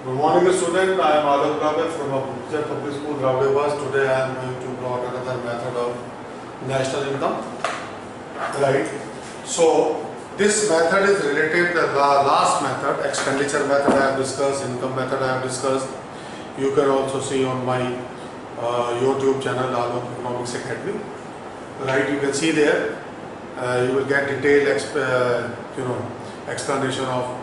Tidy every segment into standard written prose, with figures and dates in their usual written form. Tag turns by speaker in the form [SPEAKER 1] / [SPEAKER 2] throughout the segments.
[SPEAKER 1] Good morning, student. I am Alok Rabe from Abuja Public School, Raudebas. Today I am going to plot another method of national income. Right. So this method is related to the last method, expenditure method I have discussed, income method I have discussed. You can also see on my YouTube channel, Alok Economics Academy. Right. You can see there. You will get detailed explanation of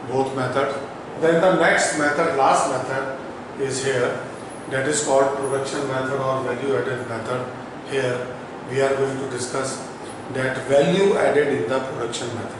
[SPEAKER 1] both methods. Then the next method, last method is here, that is called production method or value added method. Here we are going to discuss that value added in the production method.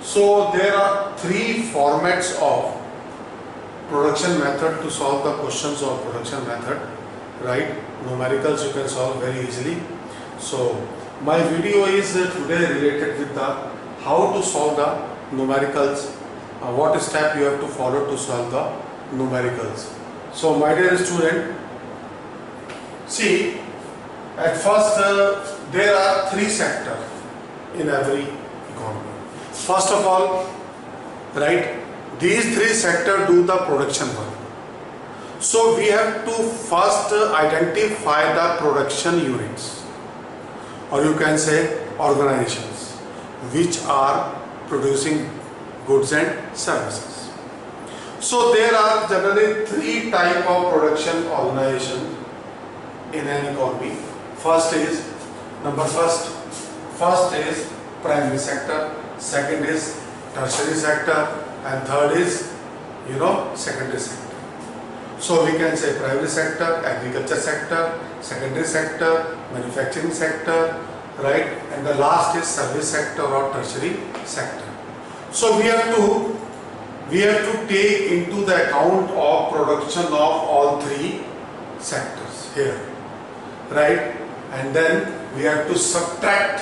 [SPEAKER 1] So there are three formats of production method to solve the questions of production method, right? Numericals you can solve very easily. So my video is today related with the how to solve the numericals, what step you have to follow to solve the numericals. So my dear student, see, at first there are three sectors in every economy. First of all, right, these three sectors do the production work. So we have to first identify the production units, or you can say organizations, which are producing goods and services. So there are generally three types of production organizations in an economy. First is primary sector, second is tertiary sector, and third is secondary sector. So we can say primary sector, agriculture sector, secondary sector, manufacturing sector, right, and the last is service sector or tertiary sector. So we have to take into the account of production of all three sectors here, right, and then we have to subtract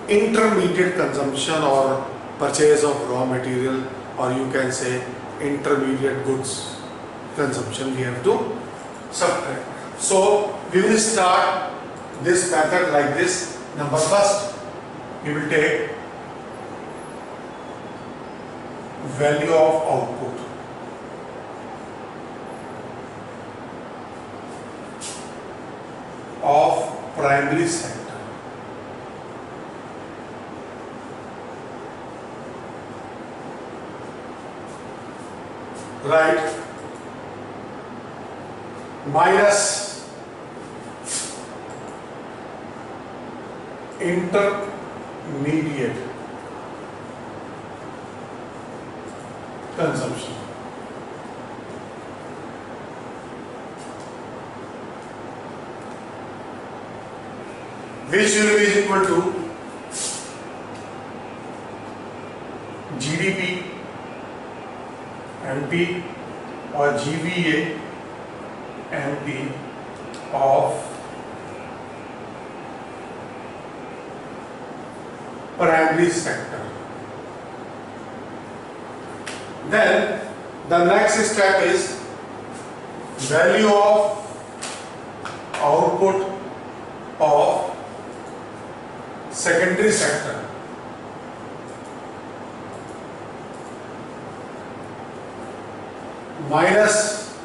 [SPEAKER 1] intermediate consumption or purchase of raw material, or you can say intermediate goods consumption we have to subtract. So we will start this method like this. Number first, we will take value of output. Of primary sector. Right, minus intermediate consumption. Which will be equal to GDP, MP or GVA, MP of primary sector. Then the next step is value of output of secondary sector. Minus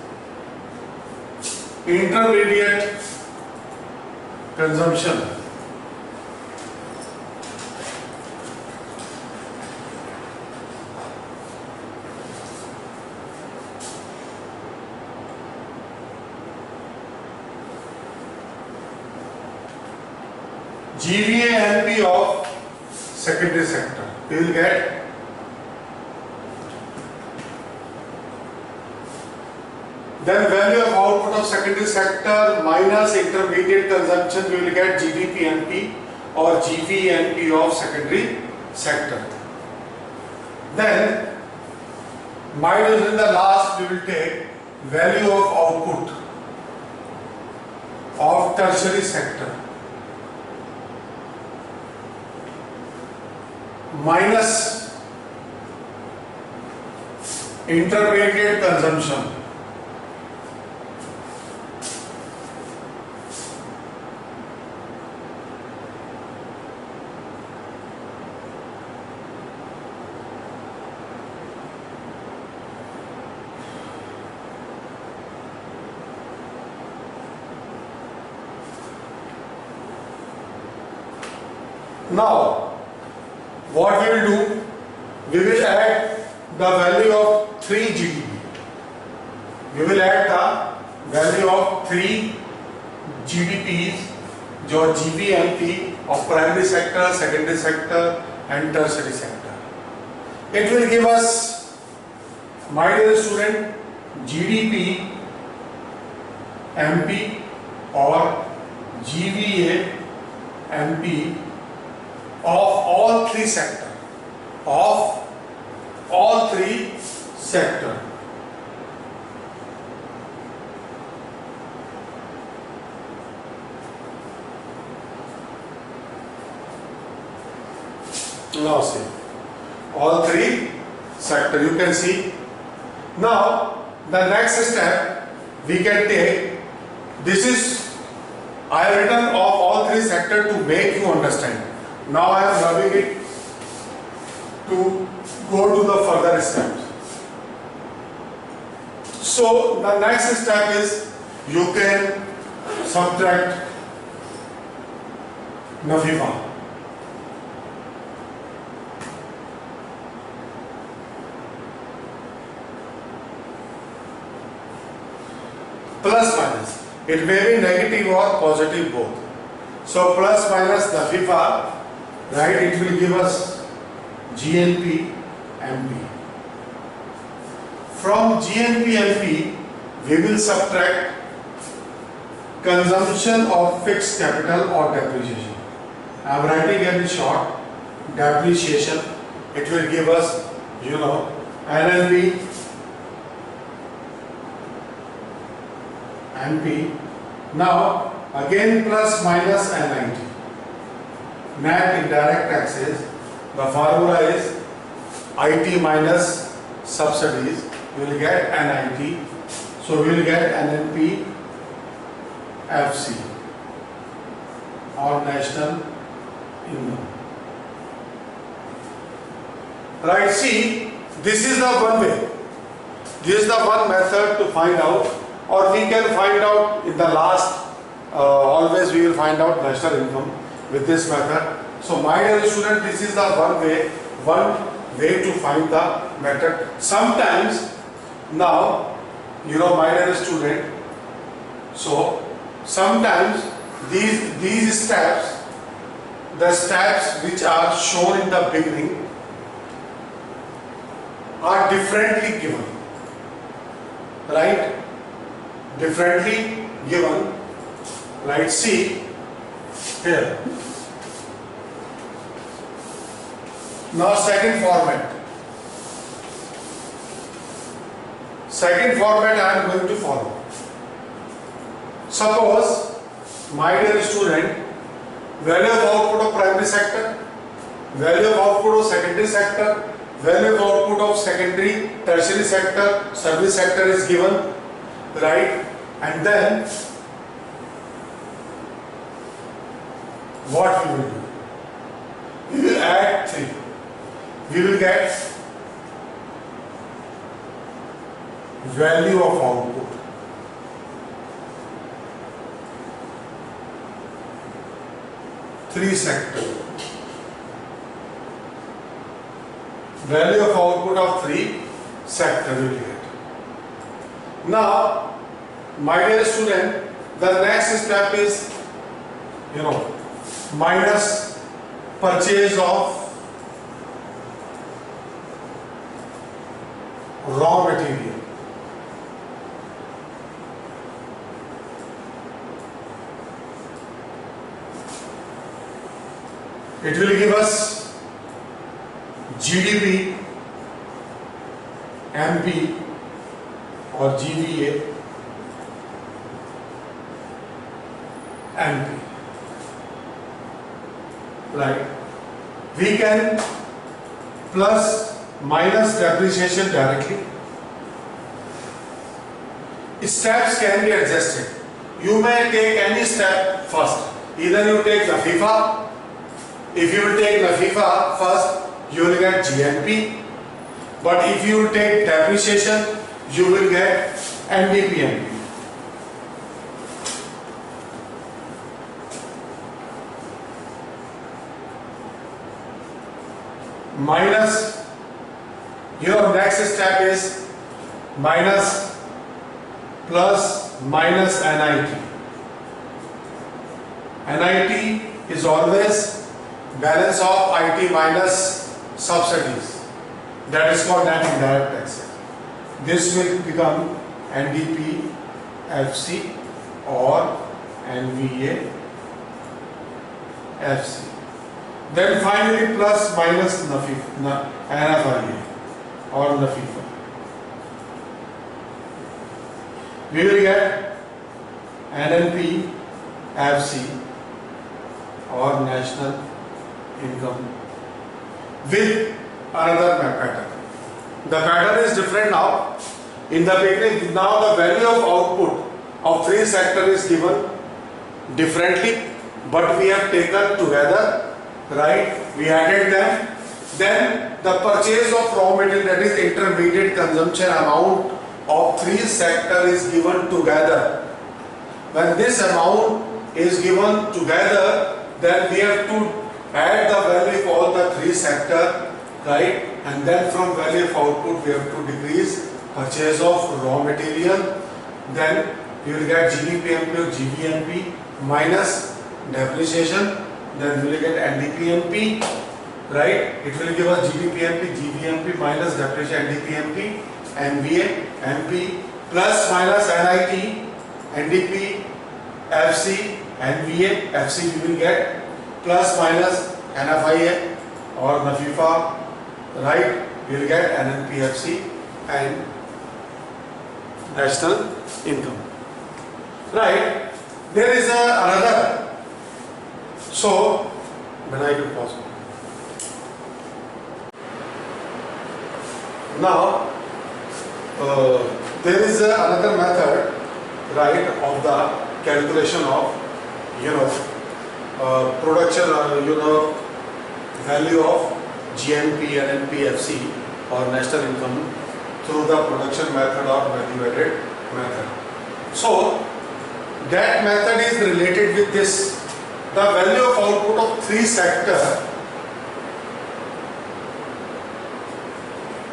[SPEAKER 1] intermediate consumption. GVA NP of secondary sector. We will get then value of output of secondary sector minus intermediate consumption, we will get GDP NP or GVNP of secondary sector. Then minus in the last we will take value of output of tertiary sector minus intermediate consumption. Now, what we will do? We will add the value of 3 GDP. We will add the value of 3 GDPs, जो GVMP of primary sector, secondary sector and tertiary sector. It will give us, my dear student, GDP MP or GVA MP of all 3 sectors. Of all 3 sectors. Now see, all 3 sectors you can see. Now the next step we can take, this is, I have written of all 3 sectors to make you understand. Now I am rubbing it to go to the further steps. So the next step is you can subtract NAFIFA. Plus minus. It may be negative or positive both. So plus minus NAFIFA, right, it will give us GNP MP. From GNP MP, we will subtract consumption of fixed capital or depreciation. I am writing in short, depreciation. It will give us, NNP, MP. Now again plus minus NIT. Net indirect taxes. The formula is IT minus subsidies. You will get NIT. So we will get NNP FC or national income. Right, see, this is the one way. This is the one method to find out, or we can find out in the last, always we will find out national income with this method. So my dear student, this is the one way to find the method. Sometimes, now, my dear student, so sometimes these steps, the steps which are shown in the beginning are differently given, right? Differently given, right? See here. Now second format. Second format I am going to follow. Suppose, my dear student, value of output of primary sector, value of output of secondary sector, value of output of secondary, tertiary sector, service sector is given, right? And then what we will do? We will add 3. We will get value of output. Three sector. Value of output of 3 sector we will get. Now, my dear student, the next step is, minus purchase of raw material. It will give us GDP, MP or GVA, MP. Right? We can plus minus depreciation directly. Steps can be adjusted. You may take any step first. Either you take the FIFA. If you will take the FIFA first, you will get GNP. But if you will take depreciation, you will get NDPNP. minus, your next step is minus, plus, minus NIT. NIT is always balance of IT minus subsidies. That is called net indirect taxes. This will become NDP FC or NVA FC. Then finally plus minus NFIA or NAFIFA. We will get NNP FC or national income with another pattern. The pattern is different now. In the beginning, now the value of output of three sector is given differently, but we have taken together, right? We added them. Then the purchase of raw material, that is intermediate consumption amount of three sector is given together. When this amount is given together, then we have to add the value for all the three sector, right? And then from value of output we have to decrease purchase of raw material. Then we will get GDPMP or GVMP minus depreciation. Then we will get NDPMP, right? It will give us GDPMP, GVMP minus depreciation, NDPMP, NVA, MP plus minus NIT, NDP, FC, NVA, FC we will get plus minus NFIA or NAFIFA, right? We will get NNPFC and national income, right? There is another. So when I will pause. Now there is another method, right, of the calculation of production value of GNP, NNP, FC or national income through the production method or value added method. So that method is related with this. The value of output of three sector,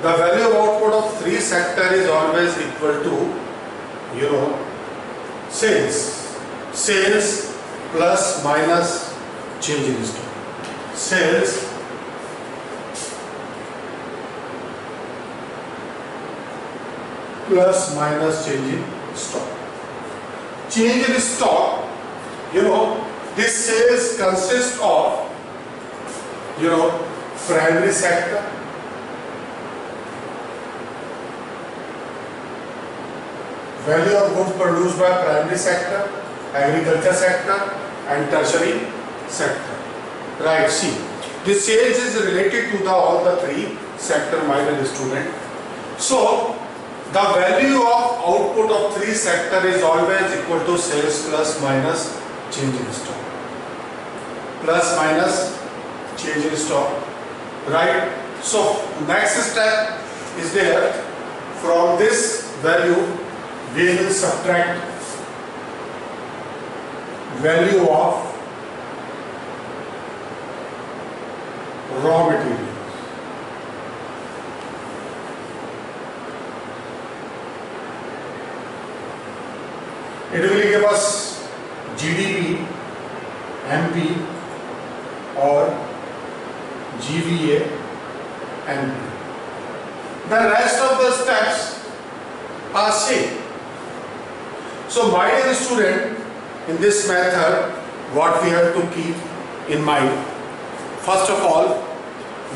[SPEAKER 1] the value of output of three sector is always equal to sales plus minus change in stock. Sales plus minus change in stock. Change in stock, this sales consists of primary sector, value of goods produced by primary sector, agriculture sector and tertiary sector. Right, see, this sales is related to all the three sector, my dear student. So the value of output of three sector is always equal to sales plus minus change in stock. Plus minus change in stock, right? So next step is there. From this value we will subtract value of raw material. It will give us GDP, MP or GVA, MP. The rest of the steps are same. So my dear student, in this method, what we have to keep in mind, first of all,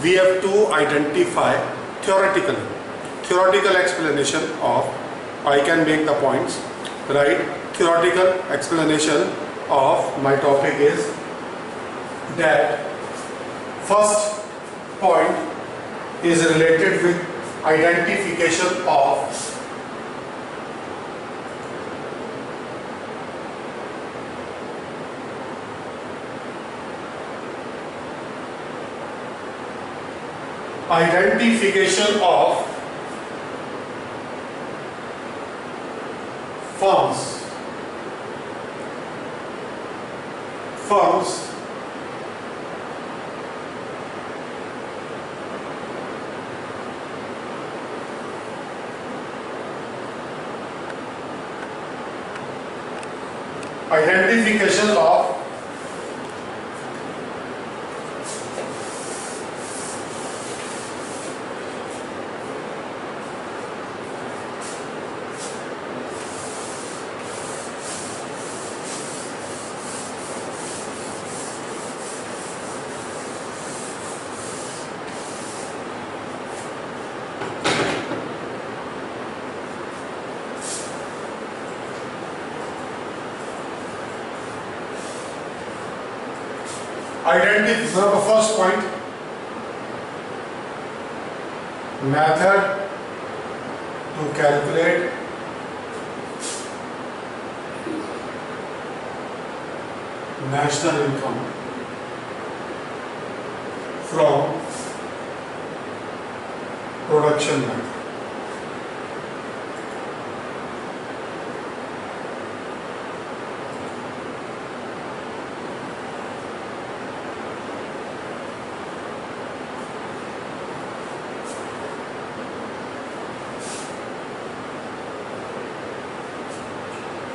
[SPEAKER 1] we have to identify theoretical explanation of, I can make the points, right? Theoretical explanation of my topic is that first point is related with identification of firms Identification of the first point, method to calculate national income from production method.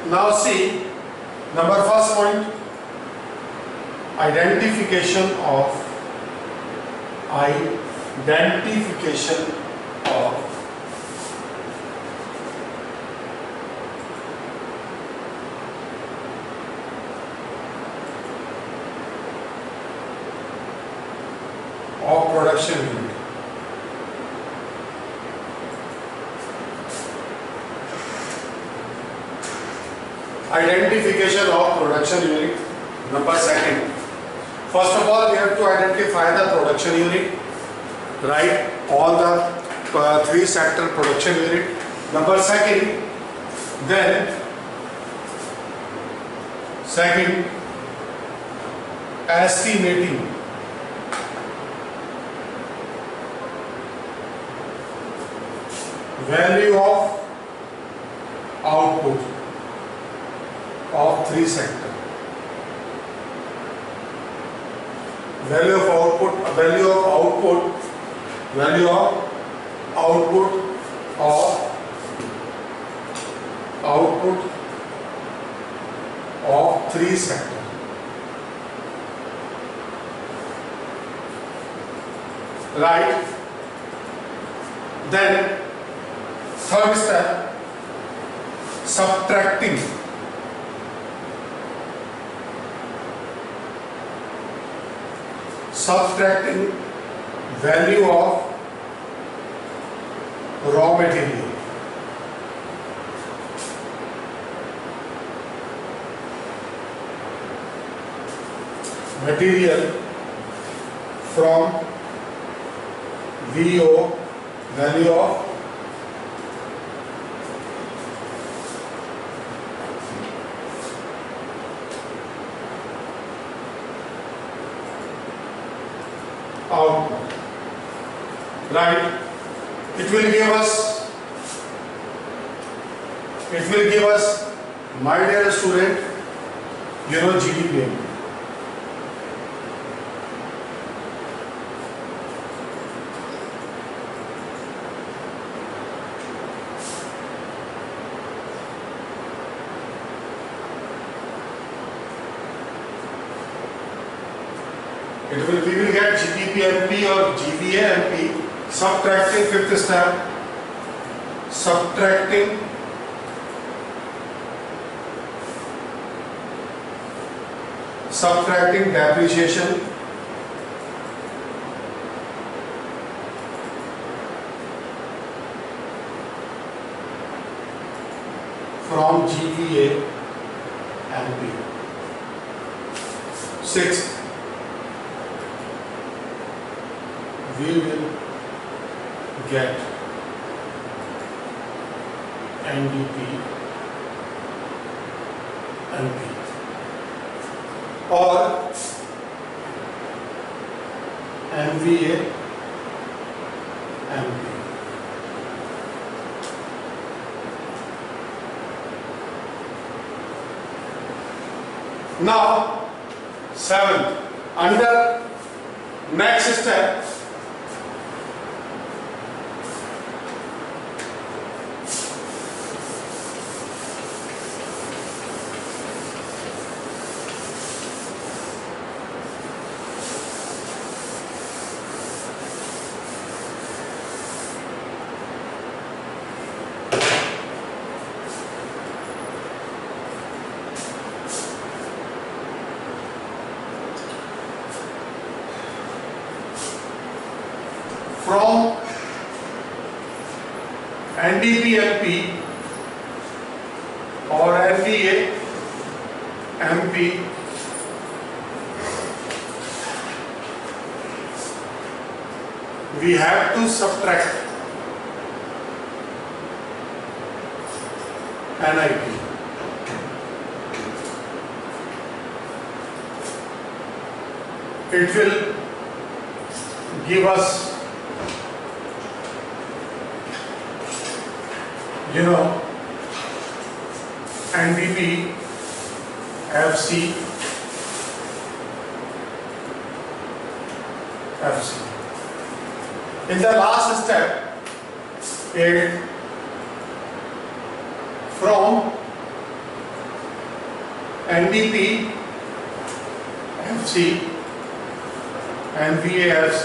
[SPEAKER 1] Now see, first point, identification of production unit. Identification of production unit. Number second, first of all we have to identify the production unit, right? All the three sector production unit. Number second, then estimating value of output of three sector. Value of output of three sector. Right? Then third step, subtracting value of raw material. From VO, value of output. Right? It will give us, my dear student, you know GDP. We will get GPPMP or GVAMP. Subtracting, fifth step, subtracting depreciation from GVAMP. Sixth, we will get NDP NP or MVA MP. Now, seventh, under next step, NDP-LP or NBA-MP we have to subtract NIP. It will give us, NDP, FC, FC. In the last step, from NDP, FC, and VAFC,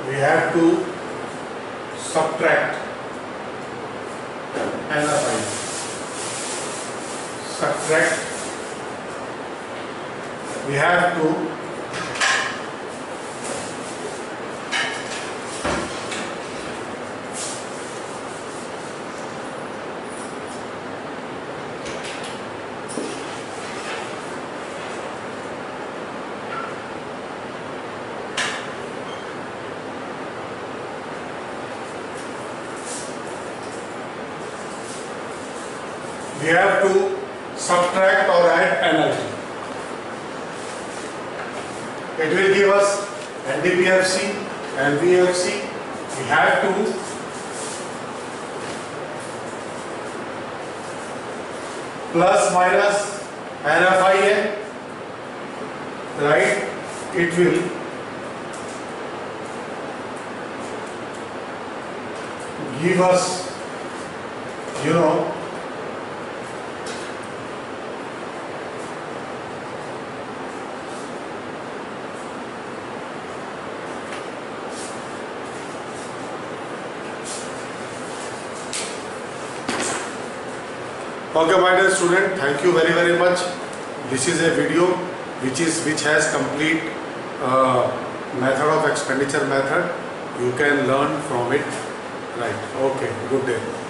[SPEAKER 1] we have to subtract NFI. Subtract. We have to subtract or add NIP. It will give us NDPFC and VFC. We have to plus minus NFIA, right? It will give us, okay, my dear student, thank you very much. This is a video which has complete method of expenditure method. You can learn from it, right? Okay, good day.